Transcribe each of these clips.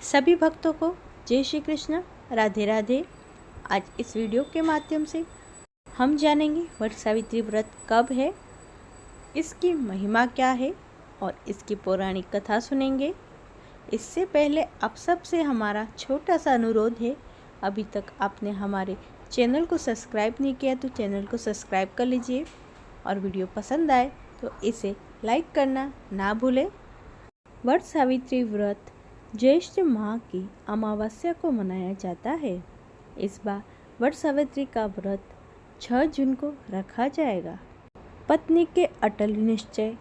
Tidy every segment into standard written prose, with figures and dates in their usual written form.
सभी भक्तों को जय श्री कृष्ण, राधे राधे। आज इस वीडियो के माध्यम से हम जानेंगे वट सावित्री व्रत कब है, इसकी महिमा क्या है और इसकी पौराणिक कथा सुनेंगे। इससे पहले आप सबसे हमारा छोटा सा अनुरोध है, अभी तक आपने हमारे चैनल को सब्सक्राइब नहीं किया तो चैनल को सब्सक्राइब कर लीजिए और वीडियो पसंद आए तो इसे लाइक करना ना भूलें। वट सावित्री व्रत ज्येष्ठ माह की अमावस्या को मनाया जाता है। इस बार वट सावित्री का व्रत 6 जून को रखा जाएगा। पत्नी के अटल निश्चय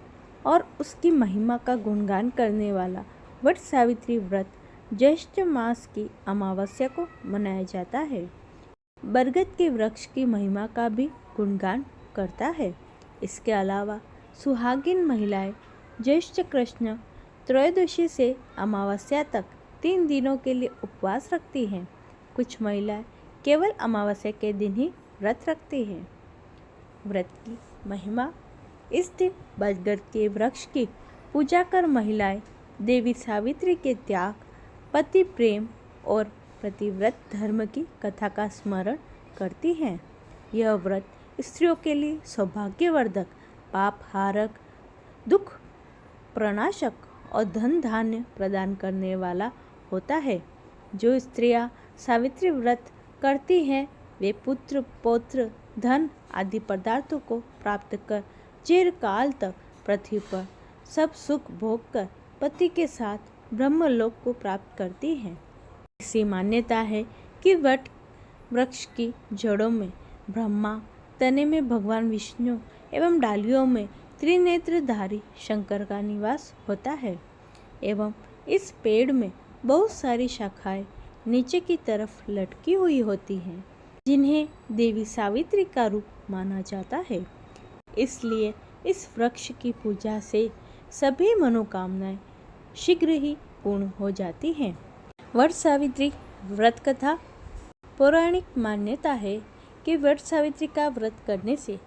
और उसकी महिमा का गुणगान करने वाला वट सावित्री व्रत ज्येष्ठ मास की अमावस्या को मनाया जाता है। बरगद के वृक्ष की महिमा का भी गुणगान करता है। इसके अलावा सुहागिन महिलाएं ज्येष्ठ कृष्ण त्रयोदशी से अमावस्या तक 3 दिनों के लिए उपवास रखती हैं। कुछ महिलाएं केवल अमावस्या के दिन ही व्रत रखती हैं। व्रत की महिमा: इस दिन बरगद के वृक्ष की पूजा कर महिलाएं देवी सावित्री के त्याग, पति प्रेम और प्रतिव्रत धर्म की कथा का स्मरण करती हैं। यह व्रत स्त्रियों के लिए सौभाग्यवर्धक, पाप हारक, दुख प्रणाशक और धन धान्य प्रदान करने वाला होता है। जो स्त्रियां सावित्री व्रत करती हैं वे पुत्र, पौत्र, धन आदि पदार्थों को प्राप्त कर चिरकाल तक पृथ्वी पर सब सुख भोग कर पति के साथ ब्रह्मलोक को प्राप्त करती हैं। ऐसी मान्यता है कि वट वृक्ष की जड़ों में ब्रह्मा, तने में भगवान विष्णु एवं डालियों में त्रिनेत्रधारी शंकर का निवास होता है एवं इस पेड़ में बहुत सारी शाखाएं नीचे की तरफ लटकी हुई होती हैं, जिन्हें देवी सावित्री का रूप माना जाता है। इसलिए इस वृक्ष की पूजा से सभी मनोकामनाएं शीघ्र ही पूर्ण हो जाती हैं। वट सावित्री व्रत कथा: पौराणिक मान्यता है कि वट सावित्री का व्रत करने से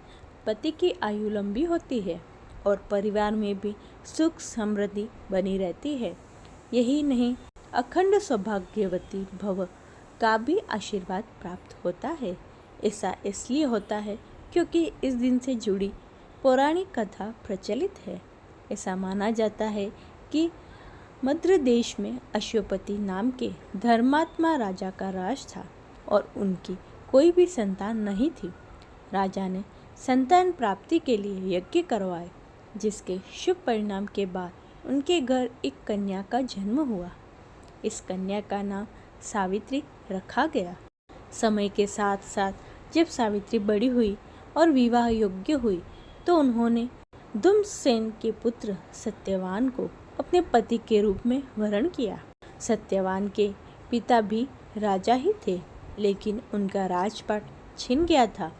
पति की आयु लंबी होती है और परिवार में भी सुख समृद्धि बनी रहती है। यही नहीं, अखंड सौभाग्यवती भव का भी आशीर्वाद प्राप्त होता है। ऐसा इसलिए होता है क्योंकि इस दिन से जुड़ी पौराणिक कथा प्रचलित है। ऐसा माना जाता है कि मद्र देश में अश्वपति नाम के धर्मात्मा राजा का राज था और उनकी कोई भी संतान नहीं थी। राजा ने संतान प्राप्ति के लिए यज्ञ करवाए, जिसके शुभ परिणाम के बाद उनके घर एक कन्या का जन्म हुआ। इस कन्या का नाम सावित्री रखा गया। समय के साथ साथ जब सावित्री बड़ी हुई और विवाह योग्य हुई तो उन्होंने धूम्रसेन के पुत्र सत्यवान को अपने पति के रूप में वरण किया। सत्यवान के पिता भी राजा ही थे, लेकिन उनका राजपाट छिन गया था,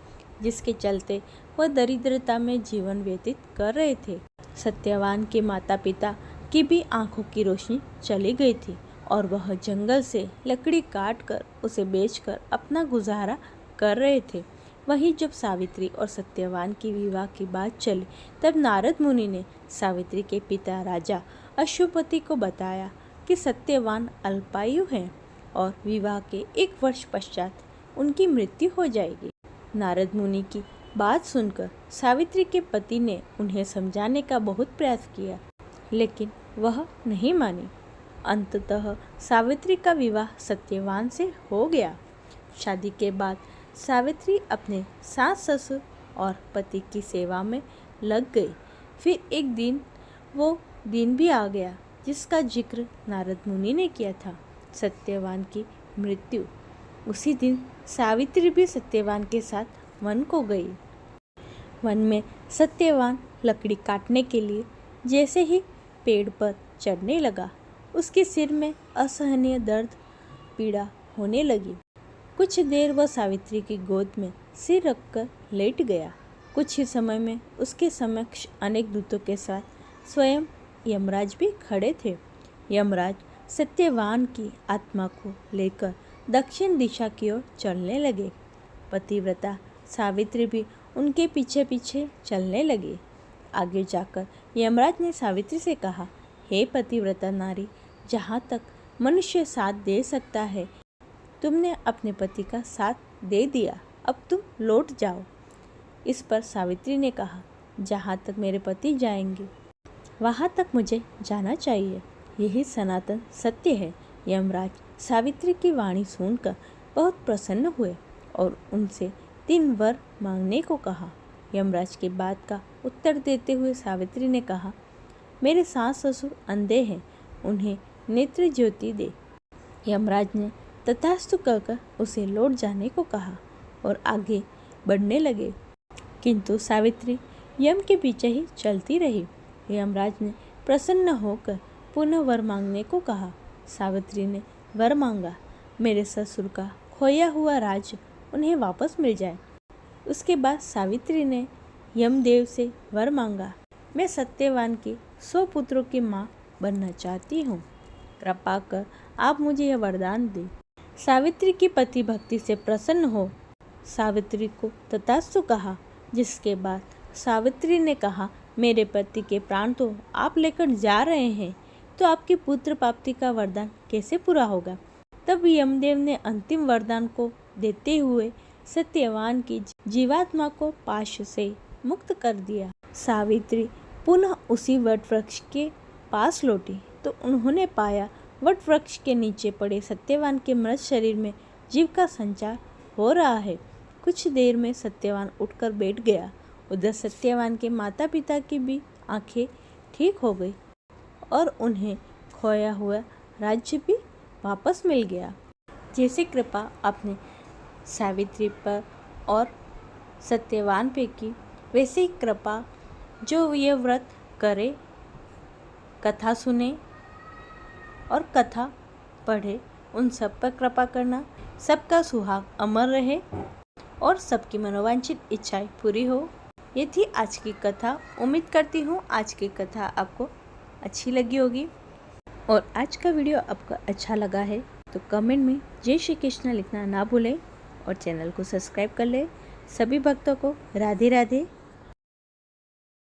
जिसके चलते वह दरिद्रता में जीवन व्यतीत कर रहे थे। सत्यवान के माता पिता की भी आंखों की रोशनी चली गई थी और वह जंगल से लकड़ी काट कर उसे बेचकर अपना गुजारा कर रहे थे। वहीं जब सावित्री और सत्यवान की विवाह की बात चली तब नारद मुनि ने सावित्री के पिता राजा अश्वपति को बताया कि सत्यवान अल्पायु हैं और विवाह के 1 वर्ष पश्चात उनकी मृत्यु हो जाएगी। नारद मुनि की बात सुनकर सावित्री के पति ने उन्हें समझाने का बहुत प्रयास किया, लेकिन वह नहीं मानी। अंततः सावित्री का विवाह सत्यवान से हो गया। शादी के बाद सावित्री अपने सास ससुर और पति की सेवा में लग गई। फिर एक दिन वो दिन भी आ गया जिसका जिक्र नारद मुनि ने किया था, सत्यवान की मृत्यु। उसी दिन सावित्री भी सत्यवान के साथ वन को गई। वन में सत्यवान लकड़ी काटने के लिए जैसे ही पेड़ पर चढ़ने लगा, उसके सिर में असहनीय दर्द पीड़ा होने लगी। कुछ देर वह सावित्री की गोद में सिर रखकर लेट गया। कुछ ही समय में उसके समक्ष अनेक दूतों के साथ स्वयं यमराज भी खड़े थे। यमराज सत्यवान की आत्मा को लेकर दक्षिण दिशा की ओर चलने लगे। पतिव्रता सावित्री भी उनके पीछे पीछे चलने लगी। आगे जाकर यमराज ने सावित्री से कहा, हे पतिव्रता नारी, जहाँ तक मनुष्य साथ दे सकता है। तुमने अपने पति का साथ दे दिया, अब तुम लौट जाओ। इस पर सावित्री ने कहा, जहाँ तक मेरे पति जाएंगे वहाँ तक मुझे जाना चाहिए, यही सनातन सत्य है। यमराज सावित्री की वाणी सुनकर बहुत प्रसन्न हुए और उनसे 3 वर मांगने को कहा। यमराज की बात का उत्तर देते हुए सावित्री ने कहा, मेरे सास ससुर अंधे हैं, उन्हें नेत्र ज्योति दे। यमराज ने तथास्तु कहकर उसे लौट जाने को कहा और आगे बढ़ने लगे, किंतु सावित्री यम के पीछे ही चलती रही। यमराज ने प्रसन्न होकर पुनः वर मांगने को कहा। सावित्री ने वर मांगा, मेरे ससुर का खोया हुआ राज्य उन्हें वापस मिल जाए। उसके बाद सावित्री ने यमदेव से वर मांगा, मैं सत्यवान के 100 पुत्रों की माँ बनना चाहती हूँ, कृपा कर आप मुझे यह वरदान दें। सावित्री की पति भक्ति से प्रसन्न हो सावित्री को तथास्तु कहा, जिसके बाद सावित्री ने कहा, मेरे पति के प्राण तो आप लेकर जा रहे हैं, तो आपकी पुत्र प्राप्ति का वरदान कैसे पूरा होगा। तब यमदेव ने अंतिम वरदान को देते हुए सत्यवान की जीवात्मा को पाश से मुक्त कर दिया। सावित्री पुनः उसी वट वृक्ष के पास लौटी तो उन्होंने पाया वट वृक्ष के नीचे पड़े सत्यवान के मृत शरीर में जीव का संचार हो रहा है। कुछ देर में सत्यवान उठकर बैठ गया। उधर सत्यवान के माता पिता की भी आंखें ठीक हो गई और उन्हें खोया हुआ राज्य भी वापस मिल गया। जैसे कृपा आपने सावित्री पर और सत्यवान पे की, वैसे ही कृपा जो ये व्रत करे, कथा सुने और कथा पढ़े, उन सब पर कृपा करना। सबका सुहाग अमर रहे और सबकी मनोवांछित इच्छाएं पूरी हो। ये थी आज की कथा। उम्मीद करती हूँ आज की कथा आपको अच्छी लगी होगी और आज का वीडियो आपको अच्छा लगा है तो कमेंट में जय श्री कृष्ण लिखना ना भूलें और चैनल को सब्सक्राइब कर लें। सभी भक्तों को राधे राधे।